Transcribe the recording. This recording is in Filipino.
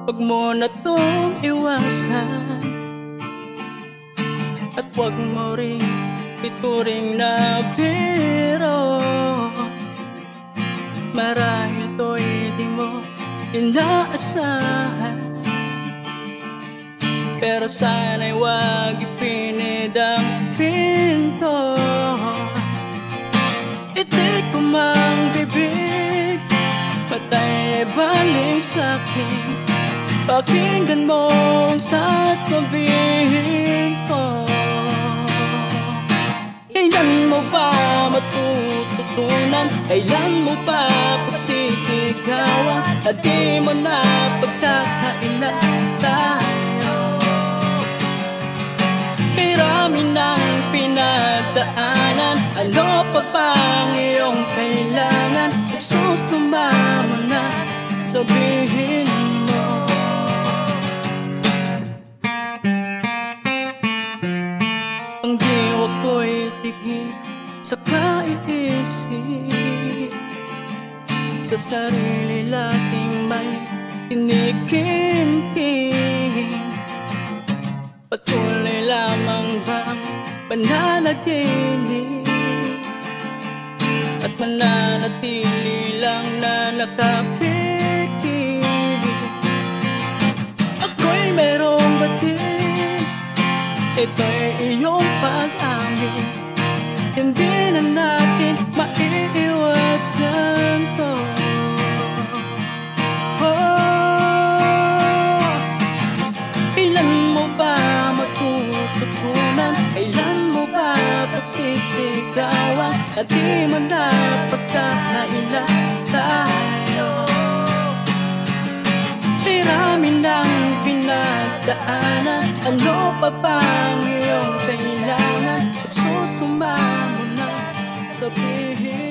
Huwag mo na tong iwasan, at huwag mo rin ituring na biro. Marahil to'y di mo inaasahan, pero sana'y huwag ipinid ang pinto. Itik ko mang bibig, matay baling sa'kin. Pakinggan mo ang sasabihin ko. Kailan mo ba matututunan? Kailan mo ba pagsisigawan? At di mo na pagkakailan tayo. Marami ng pinagdaanan, ano pa bang iyong kailangan? Susumama na, sabihin mo. Ang diwa ko'y tigil sa kaiisip, sa sarili lating may kinikinting. Patuloy lamang bang pananaginip, at mananatili lang na nakapikit? Ako'y merong batid, ito'y iyong pag-amin. Hindi na natin maiiwasan to. Kailan mo ba pagsisigawan? At di mo na pagkakailan tayo. Marami ng pinagdaanan, ano pa bang iyong kailangan? Susumama na, sabihin